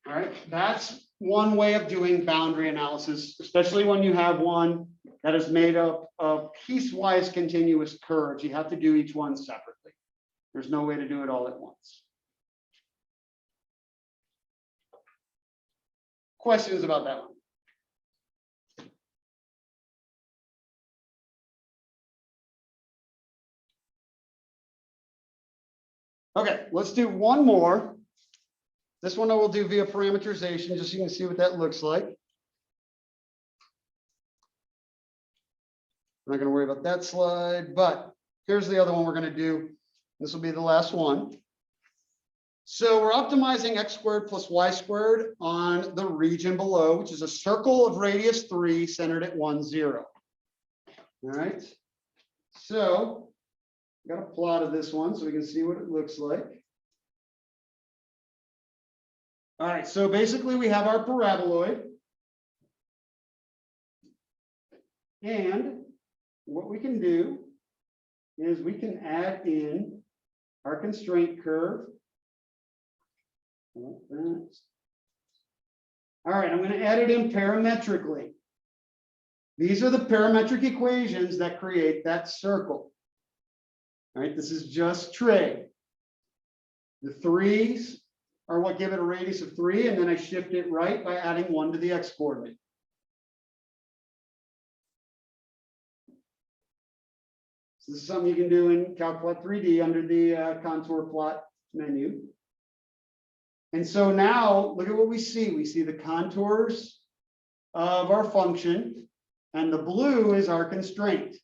All right, that's one way of doing boundary analysis, especially when you have one that is made up of piecewise continuous curves. You have to do each one separately. There's no way to do it all at once. Questions about that one? Okay, let's do one more. This one I will do via parameterization, just so you can see what that looks like. I'm not going to worry about that slide, but here's the other one we're going to do. This will be the last one. So we're optimizing x squared plus y squared on the region below, which is a circle of radius 3 centered at 1, 0. All right. So I've got a plot of this one so we can see what it looks like. All right, so basically we have our paraboloid. And what we can do is we can add in our constraint curve. All right, I'm going to add it in parametrically. These are the parametric equations that create that circle. All right, this is just trig. The 3's are what give it a radius of 3, and then I shift it right by adding 1 to the x coordinate. So this is something you can do in Calculate 3D under the contour plot menu. And so now look at what we see. We see the contours of our function, and the blue is our constraint.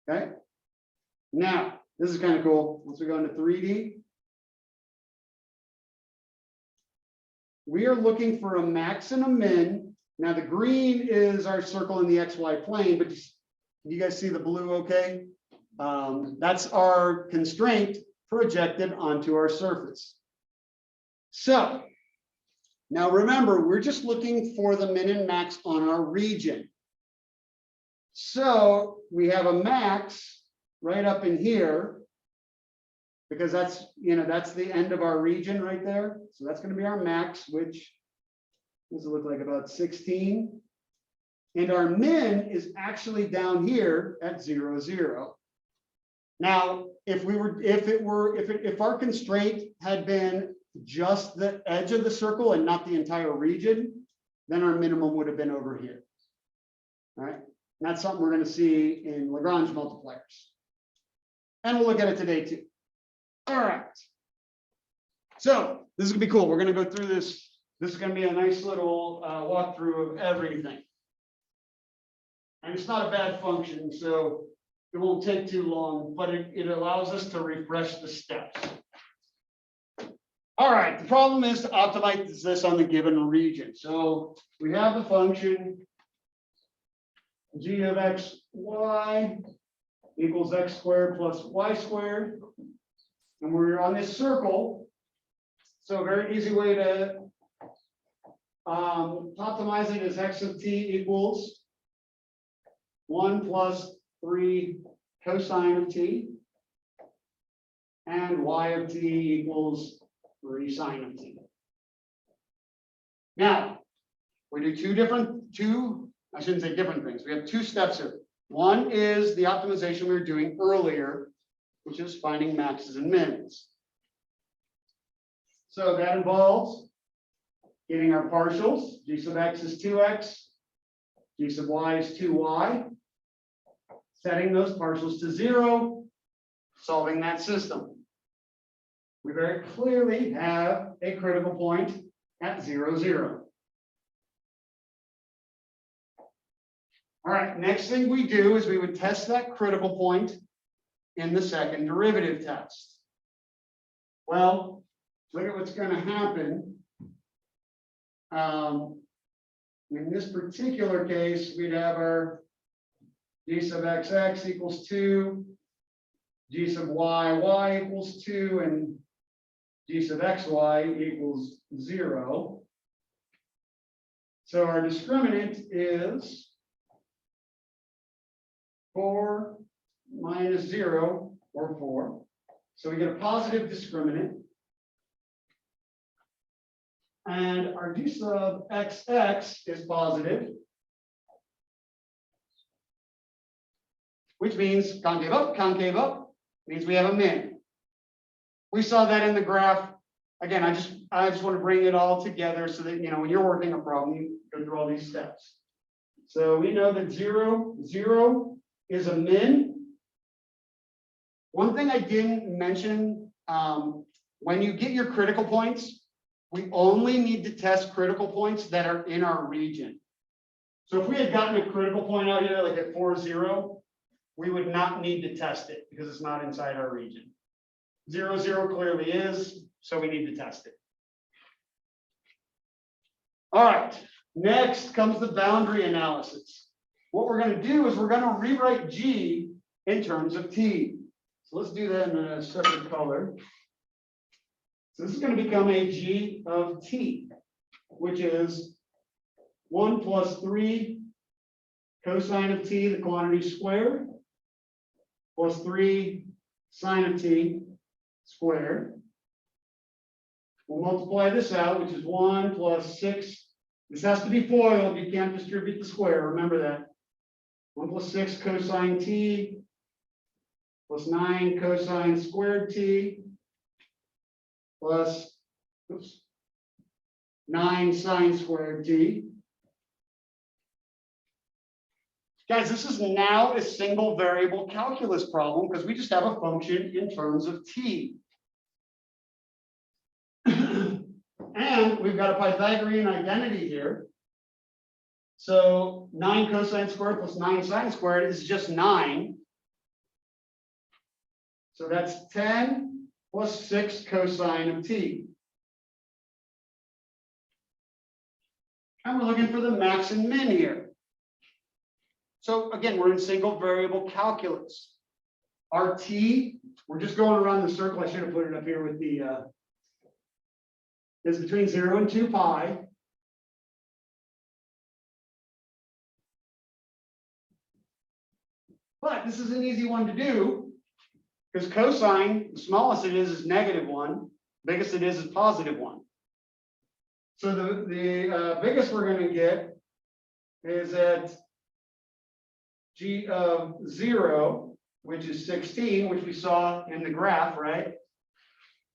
Okay. Now, this is kind of cool. Once we go into 3D, we are looking for a max and a min. Now, the green is our circle in the XY plane, but you guys see the blue okay? That's our constraint projected onto our surface. So now remember, we're just looking for the min and max on our region. So we have a max right up in here, because that's, that's the end of our region right there. So that's going to be our max, which does it look like about 16. And our min is actually down here at 0, 0. Now, if our constraint had been just the edge of the circle and not the entire region, then our minimum would have been over here. All right. And that's something we're going to see in Lagrange multipliers. And we'll look at it today too. All right. So this is going to be cool. We're going to go through this. This is going to be a nice little walkthrough of everything. And it's not a bad function, so it won't take too long, but it allows us to refresh the steps. All right, the problem is to optimize this on the given region. So we have the function g of x, y equals x squared plus y squared. And we're on this circle. So a very easy way to optimize it is x of t equals 1 plus 3 cosine of t. And y of t equals 3 sine of t. Now, we do I shouldn't say different things. We have 2 steps here. One is the optimization we were doing earlier, which is finding maxes and mins. So that involves getting our partials. G sub x is 2x, g sub y is 2y. Setting those partials to 0, solving that system. We very clearly have a critical point at 0, 0. All right, next thing we do is we would test that critical point in the second derivative test. Well, look at what's going to happen. In this particular case, we'd have our g sub xx equals 2, g sub y equals 2, and g sub xy equals 0. So our discriminant is 4 minus 0, or 4. So we get a positive discriminant. And our g sub xx is positive, which means concave up, means we have a min. We saw that in the graph. Again, I just want to bring it all together so that, when you're working a problem, you go through all these steps. So we know that 0, 0 is a min. One thing I didn't mention, when you get your critical points, we only need to test critical points that are in our region. So if we had gotten a critical point out here, like at 4, 0, we would not need to test it because it's not inside our region. 0, 0 clearly is, so we need to test it. All right, next comes the boundary analysis. What we're going to do is we're going to rewrite G in terms of T. So let's do that in a separate color. So this is going to become a G of T, which is 1 plus 3 cosine of T, the quantity squared, plus 3 sine of T squared. We'll multiply this out, which is 1 plus 6. This has to be FOIL. You can't distribute the square. Remember that. 1 plus 6 cosine T plus 9 cosine squared T plus 9 sine squared T. Guys, this is now a single variable calculus problem because we just have a function in terms of T. And we've got a Pythagorean identity here. So 9 cosine squared plus 9 sine squared is just 9. So that's 10 plus 6 cosine of T. And we're looking for the max and min here. So again, we're in single variable calculus. Our T, we're just going around the circle. I should have put it up here with the, is between 0 and 2 pi. But this is an easy one to do because cosine, the smallest it is -1, biggest it is +1. So the biggest we're going to get is at G of 0, which is 16, which we saw in the graph, right?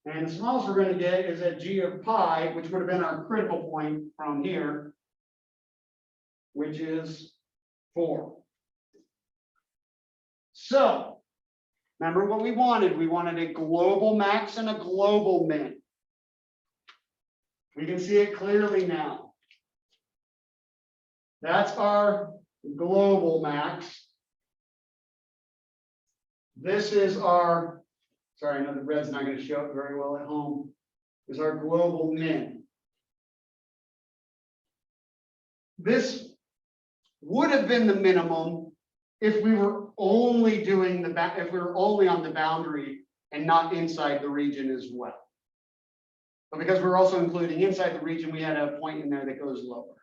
And the smallest we're going to get is at G of pi, which would have been our critical point from here, which is 4. So, remember what we wanted? We wanted a global max and a global min. We can see it clearly now. That's our global max. This is our, sorry, I know the red's not going to show up very well at home, is our global min. This would have been the minimum if we were only doing if we were only on the boundary and not inside the region as well. But because we're also including inside the region, we had a point in there that goes lower.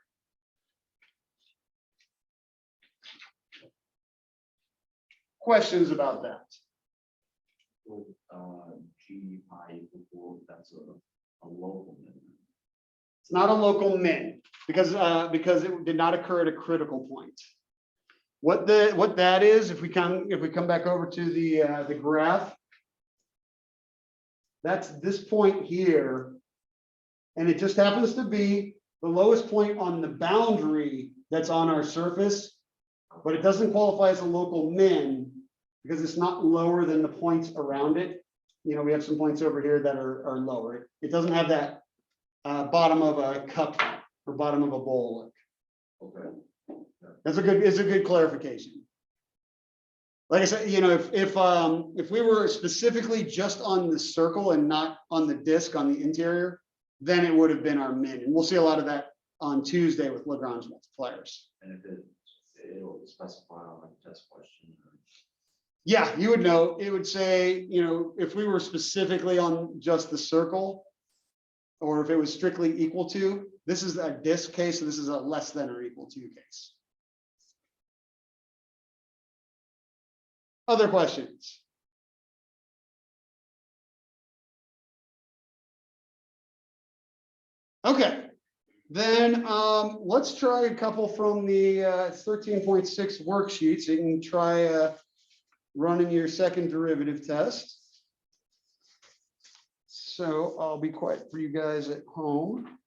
questions about that? G pi equal 4, that's a local minimum. It's not a local min because it did not occur at a critical point. What that is, if we come back over to the graph, that's this point here, and it just happens to be the lowest point on the boundary that's on our surface, but it doesn't qualify as a local min because it's not lower than the points around it. You know, we have some points over here that are lower. It doesn't have that bottom of a cup or bottom of a bowl look. Okay. It's a good clarification. Like I said, you know, if we were specifically just on the circle and not on the disk on the interior, then it would have been our min. And we'll see a lot of that on Tuesday with Lagrange multipliers. And if it'll specify on a test question. Yeah, you would know. It would say, you know, if we were specifically on just the circle, or if it was strictly equal to, this is a disk case, so this is a less than or equal to case. Other questions? Okay, then let's try a couple from the 13.6 worksheet. So you can try running your second derivative test. So I'll be quiet for you guys at home.